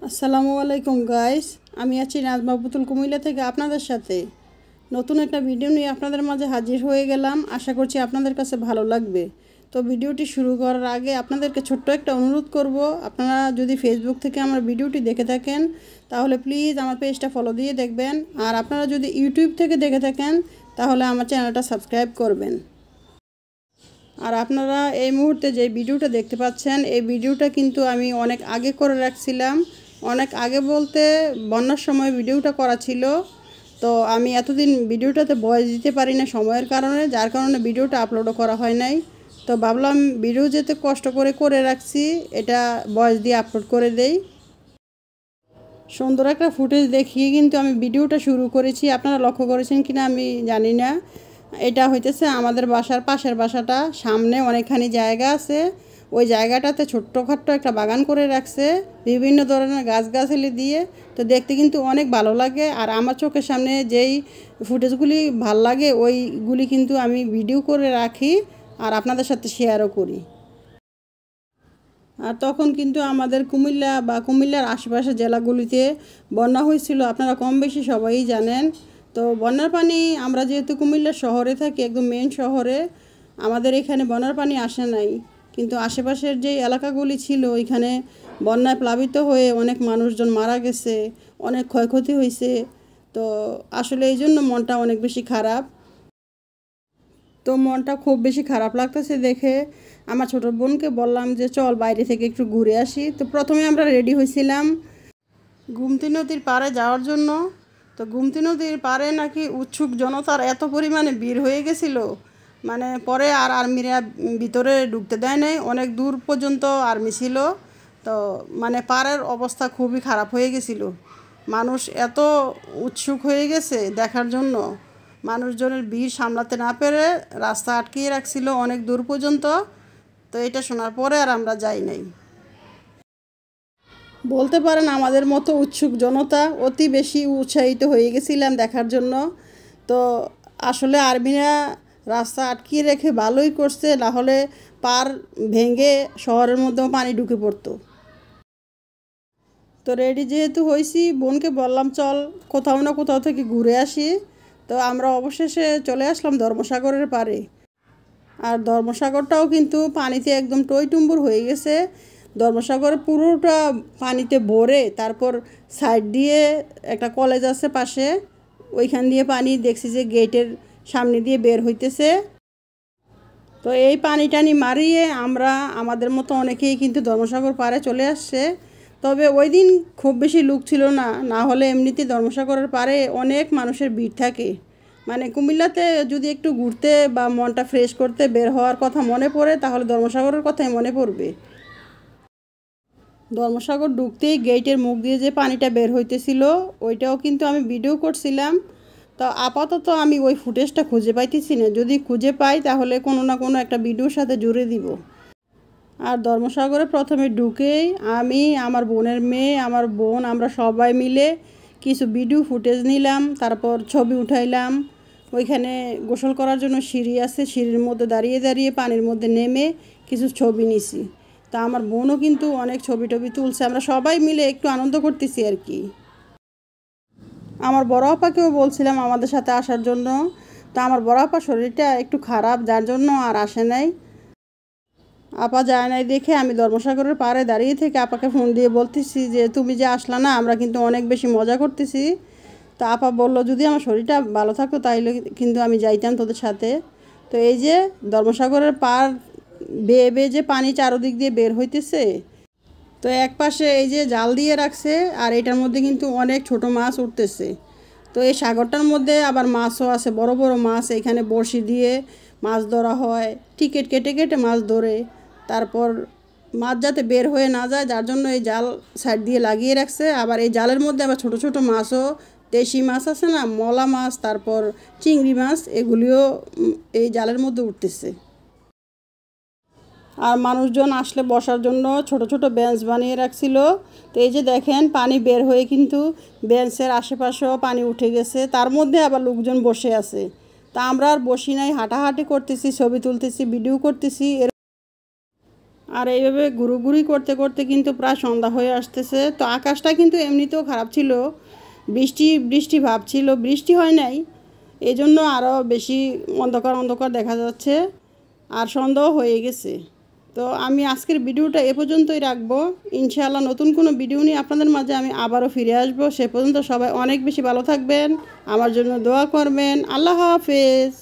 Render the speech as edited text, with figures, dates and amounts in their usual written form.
আসসালামু আলাইকুম গাইস, আমি আছি নাজমা পুতুল কুমিল্লা থেকে আপনাদের সাথে নতুন একটা ভিডিও নিয়ে আপনাদের মাঝে হাজির হয়ে গেলাম। আশা করছি আপনাদের কাছে ভালো লাগবে। তো ভিডিওটি শুরু করার আগে আপনাদেরকে ছোট্ট একটা অনুরোধ করব, আপনারা যদি ফেসবুক থেকে আমার ভিডিওটি দেখে থাকেন তাহলে প্লিজ আমার পেজটা ফলো দিয়ে দেখবেন, আর আপনারা যদি ইউটিউব থেকে দেখে থাকেন তাহলে আমার চ্যানেলটা সাবস্ক্রাইব করবেন। আর আপনারা এই মুহূর্তে যে ভিডিওটা দেখতে পাচ্ছেন এই ভিডিওটা কিন্তু আমি অনেক আগে করে রাখছিলাম। অনেক আগে বলতে বন্যার সময় ভিডিওটা করা ছিল। তো আমি এতদিন ভিডিওটাতে ভয়েস দিতে পারি না সময়ের কারণে, যার কারণে ভিডিওটা আপলোডও করা হয় নাই। তো ভাবলাম ভিডিও যেতে কষ্ট করে রাখছি, এটা ভয়েস দিয়ে আপলোড করে দেই। সুন্দর একটা ফুটেজ দেখিয়ে কিন্তু আমি ভিডিওটা শুরু করেছি। আপনারা লক্ষ্য করেছেন কিনা আমি জানি না। এটা হইতেছে আমাদের বাসার পাশের বাসাটা, সামনে অনেকখানি জায়গা আছে। ওই জায়গাটাতে ছোট্টখাট্ট একটা বাগান করে রাখছে বিভিন্ন ধরনের গাছগাছালি দিয়ে। তো দেখতে কিন্তু অনেক ভালো লাগে, আর আমার চোখের সামনে যেই ফুটেজগুলি ভাল লাগে ওইগুলি কিন্তু আমি ভিডিও করে রাখি আর আপনাদের সাথে শেয়ারও করি। আর তখন কিন্তু আমাদের কুমিল্লা বা কুমিল্লার আশেপাশের জেলাগুলিতে বন্যা হয়েছিল, আপনারা কম বেশি সবাই জানেন। তো বন্যার পানি, আমরা যেহেতু কুমিল্লা শহরে থাকি, একদম মেন শহরে, আমাদের এখানে বন্যার পানি আসে নাই, কিন্তু আশেপাশের যে এলাকাগুলি ছিল ওইখানে বন্যায় প্লাবিত হয়ে অনেক মানুষজন মারা গেছে, অনেক ক্ষয়ক্ষতি হয়েছে। তো আসলে এই জন্য মনটা অনেক বেশি খারাপ। তো মনটা খুব বেশি খারাপ লাগতেছে দেখে আমার ছোটো বোনকে বললাম যে চল বাইরে থেকে একটু ঘুরে আসি। তো প্রথমে আমরা রেডি হয়েছিলাম গোমতী নদীর পাড়ে যাওয়ার জন্য। তো গোমতী নদীর পাড়ে নাকি উৎসুক জনতার এত পরিমাণে ভিড় হয়ে গেছিলো, মানে পরে আর আর্মিরা ভিতরে ঢুকতে দেয় নাই, অনেক দূর পর্যন্ত আর্মি ছিল। তো মানে পাড়ের অবস্থা খুবই খারাপ হয়ে গেছিলো, মানুষ এত উৎসুক হয়ে গেছে দেখার জন্য, মানুষজনের ভিড় সামলাতে না পেরে রাস্তা আটকিয়ে রাখছিল অনেক দূর পর্যন্ত। তো এটা শোনার পরে আর আমরা যাই নাই। বলতে পারেন আমাদের মতো উৎসুক জনতা অতি বেশি উৎসাহিত হয়ে গেছিলাম দেখার জন্য। তো আসলে আর্মিরা রাস্তা আটকিয়ে রেখে ভালোই করছে, নাহলে পার ভেঙে শহরের মধ্যেও পানি ঢুকে পড়তো। তো রেডি যেহেতু হয়েছি, বোনকে বললাম চল কোথাও না কোথাও থেকে ঘুরে আসি। তো আমরা অবশেষে চলে আসলাম ধর্মসাগরের পাড়ে। আর ধর্মসাগরটাও কিন্তু পানিতে একদম টইটুম্বুর হয়ে গেছে। ধর্মসাগরের পুরোটা পানিতে ভরে, তারপর সাইড দিয়ে একটা কলেজ আছে পাশে, ওইখান দিয়ে পানি দেখছি যে গেটের সামনে দিয়ে বের হইতেছে। তো এই পানি টানি মারিয়ে আমরা আমাদের মতো অনেকেই কিন্তু ধর্মসাগর পাড়ে চলে আসছে। তবে ওই দিন খুব বেশি লোক ছিল না, না হলে এমনিতে ধর্মসাগরের পাড়ে অনেক মানুষের ভিড় থাকে। মানে কুমিল্লাতে যদি একটু ঘুরতে বা মনটা ফ্রেশ করতে বের হওয়ার কথা মনে পড়ে তাহলে ধর্মসাগরের কথাই মনে পড়বে। ধর্মসাগর ঢুকতেই গেটের মুখ দিয়ে যে পানিটা বের হইতেছিল ওইটাও কিন্তু আমি ভিডিও করছিলাম। তো আপাতত আমি ওই ফুটেজটা খুঁজে পাইতেছি না, যদি খুঁজে পাই তাহলে কোনো না কোনো একটা ভিডিওর সাথে জুড়ে দিব। আর ধর্মসাগরে প্রথমে ঢুকেই আমি, আমার বোনের মেয়ে, আমার বোন, আমরা সবাই মিলে কিছু ভিডিও ফুটেজ নিলাম, তারপর ছবি উঠাইলাম। ওইখানে গোসল করার জন্য সিঁড়ি আছে, সিঁড়ির মধ্যে দাঁড়িয়ে দাঁড়িয়ে পানির মধ্যে নেমে কিছু ছবি নিছি। তা আমার বোনও কিন্তু অনেক ছবি টবি তুলছে, আমরা সবাই মিলে একটু আনন্দ করতেছি আর কি। আমার বড় আপাকেও বলছিলাম আমাদের সাথে আসার জন্য। তা আমার বড় আপার শরীরটা একটু খারাপ, যার জন্য আর আসে নাই। আপা যায় নাই দেখে আমি ধর্মসাগরের পাড়ে দাঁড়িয়ে থেকে আপাকে ফোন দিয়ে বলতেছি যে তুমি যে আসলা না, আমরা কিন্তু অনেক বেশি মজা করতেছি। তা আপা বলল যদি আমার শরীরটা ভালো থাকতো তাইলে কিন্তু আমি যাইতাম তোদের সাথে। তো এই যে ধর্মসাগরের পাড় বেয়ে বেয়ে যে পানি চারোদিক দিয়ে বের হইতেছে। তো এক পাশে এই যে জাল দিয়ে রাখছে, আর এটার মধ্যে কিন্তু অনেক ছোট মাছ উঠতেছে। তো এই সাগরটার মধ্যে আবার মাছও আছে, বড় বড় মাছ। এখানে বড়শি দিয়ে মাছ ধরা হয়, টিকিট কেটে কেটে মাছ ধরে। তারপর মাছ যাতে বের হয়ে না যায় যার জন্য এই জাল সাইড দিয়ে লাগিয়ে রাখছে। আবার এই জালের মধ্যে আবার ছোট ছোট মাছও, দেশি মাছ আছে না, মলা মাছ, তারপর চিংড়ি মাছ, এগুলিও এই জালের মধ্যে উঠতেছে। আর মানুষজন আসলে বসার জন্য ছোট ছোট বেঞ্চ বানিয়ে রাখছিল। তো এই যে দেখেন পানি বের হয়ে কিন্তু বেঞ্চের আশেপাশেও পানি উঠে গেছে, তার মধ্যে আবার লোকজন বসে আছে। তা আমরা আর বসি নাই, হাঁটাহাঁটি করতেছি, ছবি তুলতেছি, ভিডিও করতেছি। আর এইভাবে ঘুরোঘুরি করতে করতে কিন্তু প্রায় সন্ধ্যা হয়ে আসতেছে। তো আকাশটা কিন্তু এমনিতেও খারাপ ছিল, বৃষ্টি বৃষ্টি ভাব ছিল, বৃষ্টি হয় নাই, এই জন্য আরও বেশি অন্ধকার অন্ধকার দেখা যাচ্ছে আর সন্ধ্যাও হয়ে গেছে। তো আমি আজকের ভিডিওটা এ পর্যন্তই রাখবো। ইনশাআল্লাহ নতুন কোনো ভিডিও নিয়ে আপনাদের মাঝে আমি আবারও ফিরে আসবো। সে পর্যন্ত সবাই অনেক বেশি ভালো থাকবেন, আমার জন্য দোয়া করবেন। আল্লাহ হাফেজ।